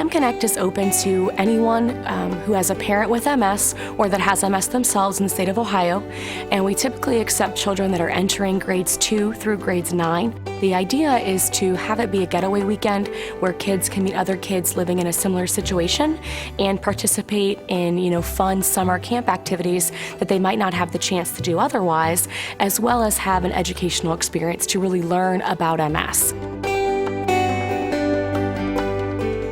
Camp Connect is open to anyone who has a parent with MS or that has MS themselves in the state of Ohio, and we typically accept children that are entering grades 2 through grades 9. The idea is to have it be a getaway weekend where kids can meet other kids living in a similar situation and participate in, fun summer camp activities that they might not have the chance to do otherwise, as well as have an educational experience to really learn about MS.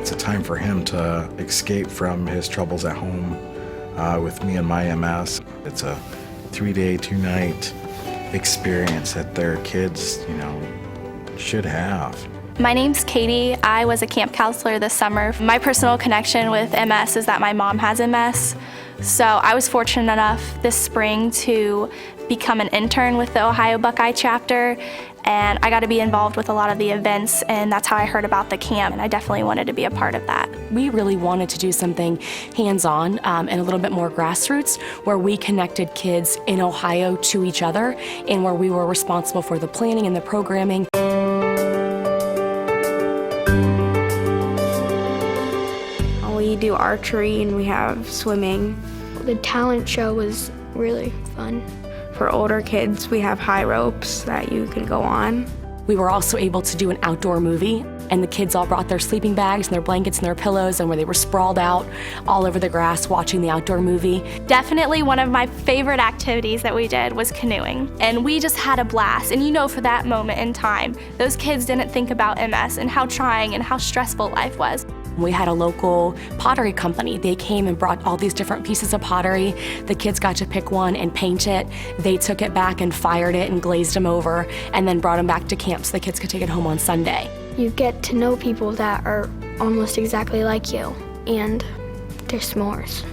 It's a time for him to escape from his troubles at home with me and my MS. It's a 3-day, 2-night experience that their kids, should have. My name's Katie. I was a camp counselor this summer. My personal connection with MS is that my mom has MS. So I was fortunate enough this spring to become an intern with the Ohio Buckeye Chapter, and I got to be involved with a lot of the events, and that's how I heard about the camp, and I definitely wanted to be a part of that. We really wanted to do something hands-on and a little bit more grassroots, where we connected kids in Ohio to each other and where we were responsible for the planning and the programming. We do archery and we have swimming. The talent show was really fun. For older kids, we have high ropes that you can go on. We were also able to do an outdoor movie, and the kids all brought their sleeping bags and their blankets and their pillows, and where they were sprawled out all over the grass watching the outdoor movie. Definitely one of my favorite activities that we did was canoeing, and we just had a blast. And for that moment in time, those kids didn't think about MS and how trying and how stressful life was. We had a local pottery company. They came and brought all these different pieces of pottery. The kids got to pick one and paint it. They took it back and fired it and glazed them over, and then brought them back to camp so the kids could take it home on Sunday. You get to know people that are almost exactly like you, and they're s'mores.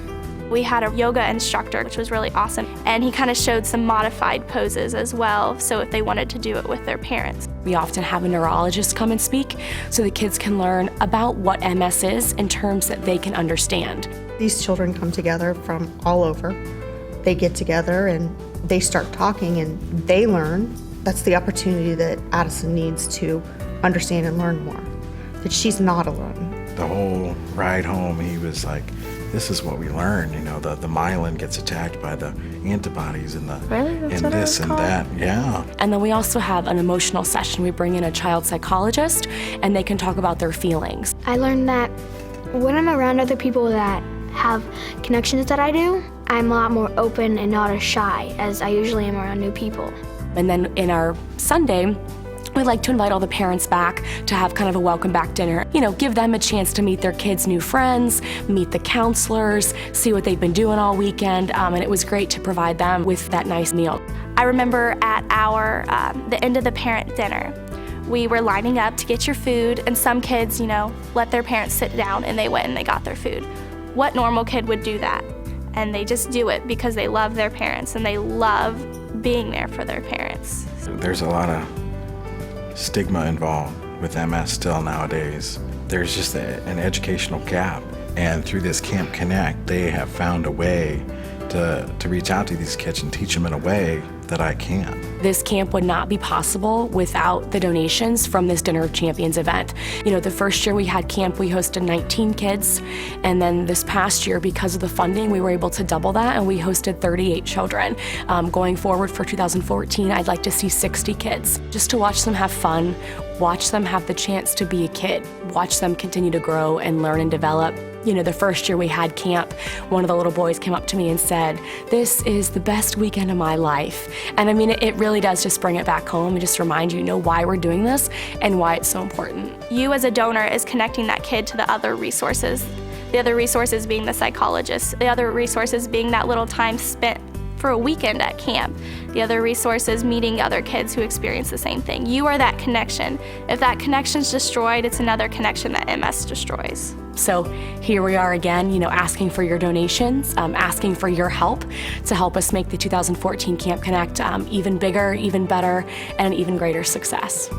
We had a yoga instructor, which was really awesome, and he kind of showed some modified poses as well, so if they wanted to do it with their parents. We often have a neurologist come and speak so the kids can learn about what MS is in terms that they can understand. These children come together from all over. They get together and they start talking and they learn. That's the opportunity that Addison needs to understand and learn more, that she's not alone. The whole ride home, he was like, this is what we learned, the myelin gets attacked by the antibodies and this and that, yeah. And then we also have an emotional session. We bring in a child psychologist and they can talk about their feelings. I learned that when I'm around other people that have connections that I do, I'm a lot more open and not as shy as I usually am around new people. And then in our Sunday, we like to invite all the parents back to have kind of a welcome back dinner. Give them a chance to meet their kids' new friends, meet the counselors, see what they've been doing all weekend, and it was great to provide them with that nice meal. I remember at the end of the parent dinner, we were lining up to get your food, and some kids, let their parents sit down, and they went and they got their food. What normal kid would do that? And they just do it because they love their parents, and they love being there for their parents. There's a lot of stigma involved with MS still nowadays. There's just an educational gap, and through this Camp Connect, they have found a way to reach out to these kids and teach them in a way that I can't. This camp would not be possible without the donations from this Dinner of Champions event. The first year we had camp, we hosted 19 kids, and then this past year, because of the funding, we were able to double that, and we hosted 38 children. Going forward for 2014, I'd like to see 60 kids, just to watch them have fun, watch them have the chance to be a kid, watch them continue to grow and learn and develop. The first year we had camp, one of the little boys came up to me and said, "This is the best weekend of my life." And it really does just bring it back home and just remind you, why we're doing this and why it's so important. You as a donor is connecting that kid to the other resources. The other resources being the psychologist, the other resources being that little time spent for a weekend at camp. The other resources meeting other kids who experience the same thing. You are that connection. If that connection's destroyed, it's another connection that MS destroys. So here we are again, asking for your donations, asking for your help to help us make the 2014 Camp Connect even bigger, even better, and an even greater success.